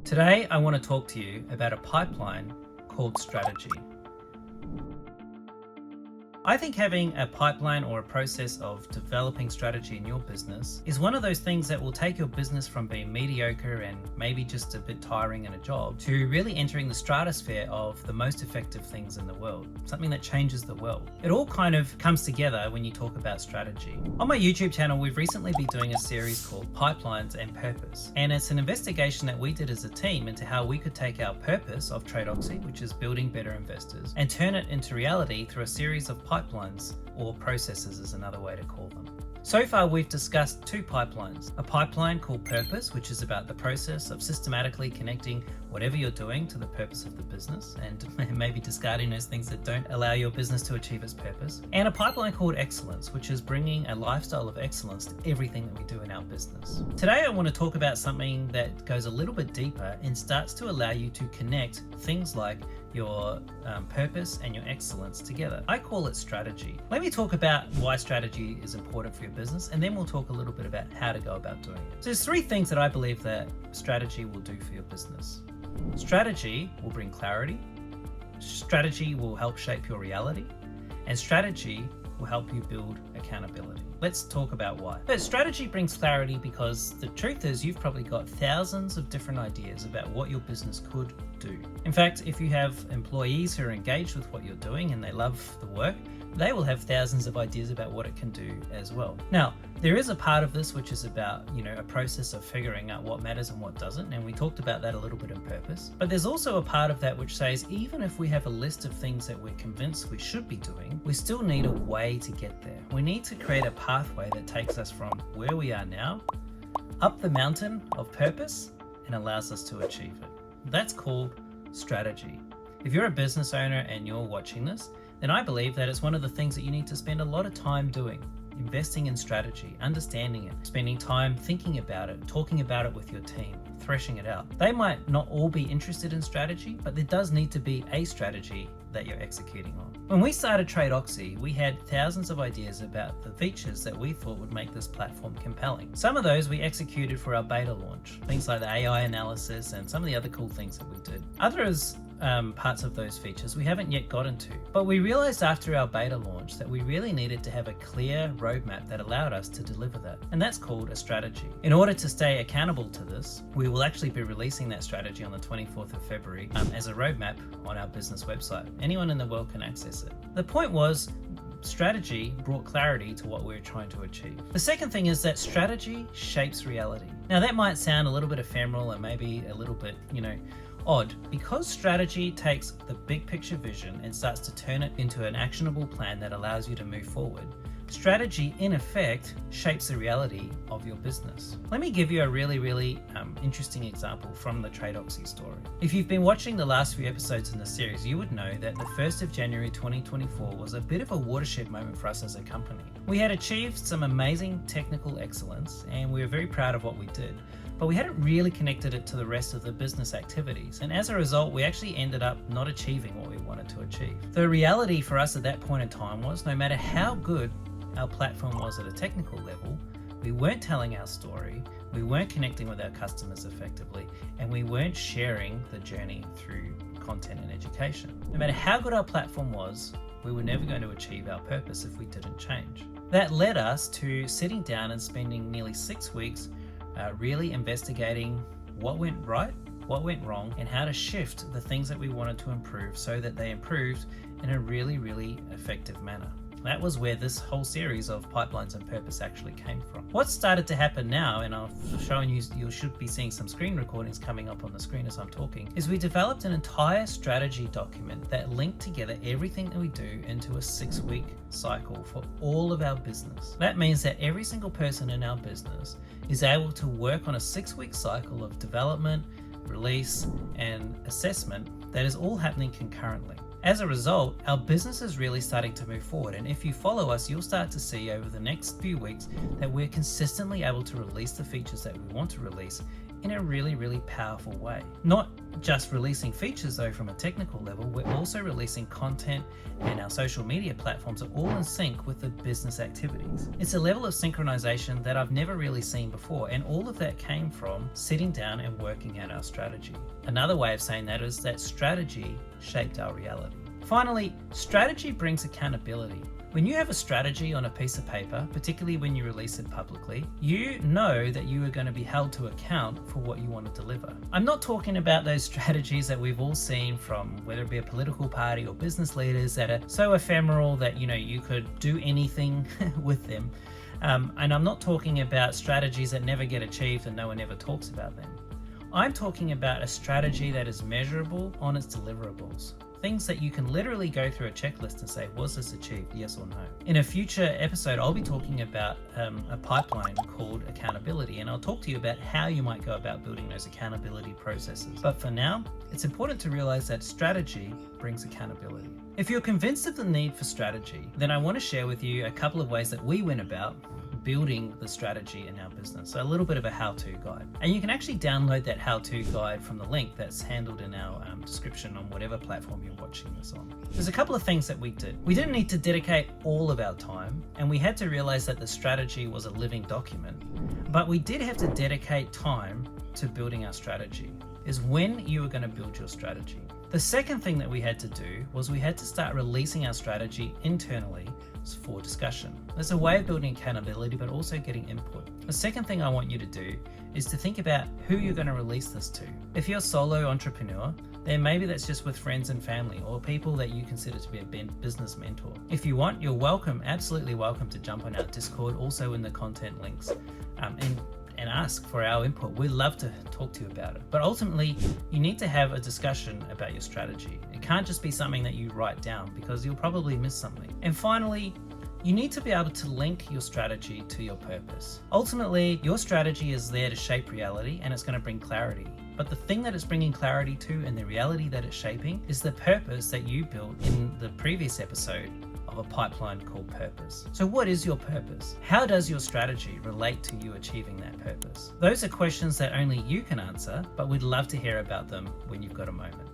Today, I want to talk to you about a pipeline called strategy. I think having a pipeline or a process of developing strategy in your business is one of those things that will take your business from being mediocre and maybe just a bit tiring in a job to really entering the stratosphere of the most effective things in the world, something that changes the world. It all kind of comes together when you talk about strategy. On my YouTube channel, we've recently been doing a series called Pipelines and Purpose, and it's an investigation that we did as a team into how we could take our purpose of TradeOxy, which is building better investors, and turn it into reality through a series of pipelines, or processes is another way to call them. So far, we've discussed two pipelines. A pipeline called Purpose, which is about the process of systematically connecting whatever you're doing to the purpose of the business and maybe discarding those things that don't allow your business to achieve its purpose. And a pipeline called Excellence, which is bringing a lifestyle of excellence to everything that we do in our business. Today, I want to talk about something that goes a little bit deeper and starts to allow you to connect things like your purpose and your excellence together. I call it strategy. Let me talk about why strategy is important for your business, and then we'll talk a little bit about how to go about doing it. So there's three things that I believe that strategy will do for your business. Strategy will bring clarity, strategy will help shape your reality, and strategy will help you build accountability. Let's talk about why. But strategy brings clarity because the truth is you've probably got thousands of different ideas about what your business could do. In fact, if you have employees who are engaged with what you're doing and they love the work, they will have thousands of ideas about what it can do as well. Now, there is a part of this which is about, a process of figuring out what matters and what doesn't, and we talked about that a little bit in Purpose. But there's also a part of that which says even if we have a list of things that we're convinced we should be doing, we still need a way to get there. We need to create a pathway that takes us from where we are now up the mountain of purpose and allows us to achieve it. That's called strategy. If you're a business owner and you're watching this, then I believe that it's one of the things that you need to spend a lot of time doing. Investing in strategy, understanding it, spending time thinking about it, talking about it with your team, threshing it out. They might not all be interested in strategy, but there does need to be a strategy that you're executing on. When we started TradeOxy, we had thousands of ideas about the features that we thought would make this platform compelling. Some of those we executed for our beta launch, things like the AI analysis and some of the other cool things that we did. Others parts of those features we haven't yet gotten to, but we realized after our beta launch that we really needed to have a clear roadmap that allowed us to deliver that, and that's called a strategy. In order to stay accountable to this, we will actually be releasing that strategy on the 24th of February as a roadmap on our business website. Anyone in the world can access it. The point was, strategy brought clarity to what we were trying to achieve. The second thing is that strategy shapes reality. Now that might sound a little bit ephemeral and maybe a little bit, odd, because strategy takes the big picture vision and starts to turn it into an actionable plan that allows you to move forward. Strategy, in effect, shapes the reality of your business. Let me give you a really interesting example from the TradeOxy story. If you've been watching the last few episodes in the series, you would know that the 1st of January 2024 was a bit of a watershed moment for us as a company. We had achieved some amazing technical excellence and we were very proud of what we did, but we hadn't really connected it to the rest of the business activities. And as a result, we actually ended up not achieving what we wanted to achieve. The reality for us at that point in time was no matter how good our platform was at a technical level, we weren't telling our story, we weren't connecting with our customers effectively, and we weren't sharing the journey through content and education. No matter how good our platform was, we were never going to achieve our purpose if we didn't change. That led us to sitting down and spending nearly 6 weeks really investigating what went right, what went wrong, and how to shift the things that we wanted to improve so that they improved in a really effective manner. That was where this whole series of Pipelines and Purpose actually came from. What started to happen now, and I've shown you, you should be seeing some screen recordings coming up on the screen as I'm talking, is we developed an entire strategy document that linked together everything that we do into a 6-week cycle for all of our business. That means that every single person in our business is able to work on a 6-week cycle of development, release, and assessment that is all happening concurrently. As a result, our business is really starting to move forward, and if you follow us, you'll start to see over the next few weeks that we're consistently able to release the features that we want to release in a really, really powerful way. Not just releasing features though from a technical level, we're also releasing content, and our social media platforms are all in sync with the business activities. It's a level of synchronization that I've never really seen before, and all of that came from sitting down and working out our strategy. Another way of saying that is that strategy shaped our reality. Finally, strategy brings accountability. When you have a strategy on a piece of paper, particularly when you release it publicly, you know that you are going to be held to account for what you want to deliver. I'm not talking about those strategies that we've all seen from whether it be a political party or business leaders that are so ephemeral that you could do anything with them. And I'm not talking about strategies that never get achieved and no one ever talks about them. I'm talking about a strategy that is measurable on its deliverables. Things that you can literally go through a checklist and say, was this achieved, yes or no? In a future episode, I'll be talking about a pipeline called accountability, and I'll talk to you about how you might go about building those accountability processes. But for now, it's important to realize that strategy brings accountability. If you're convinced of the need for strategy, then I want to share with you a couple of ways that we went about building the strategy in our business. So a little bit of a how-to guide. And you can actually download that how-to guide from the link that's handled in our description on whatever platform you're watching this on. There's a couple of things that we did. We didn't need to dedicate all of our time, and we had to realize that the strategy was a living document, but we did have to dedicate time to building our strategy, is when you were going to build your strategy. The second thing that we had to do was we had to start releasing our strategy internally for discussion. There's a way of building accountability, but also getting input. The second thing I want you to do is to think about who you're going to release this to. If you're a solo entrepreneur, then maybe that's just with friends and family or people that you consider to be a business mentor. If you want, you're welcome, absolutely welcome to jump on our Discord, also in the content links, and ask for our input. We'd love to talk to you about it. But ultimately, you need to have a discussion about your strategy. It can't just be something that you write down because you'll probably miss something. And finally, you need to be able to link your strategy to your purpose. Ultimately, your strategy is there to shape reality, and it's going to bring clarity. But the thing that it's bringing clarity to and the reality that it's shaping is the purpose that you built in the previous episode of a pipeline called purpose. So what is your purpose? How does your strategy relate to you achieving that purpose? Those are questions that only you can answer, but we'd love to hear about them when you've got a moment.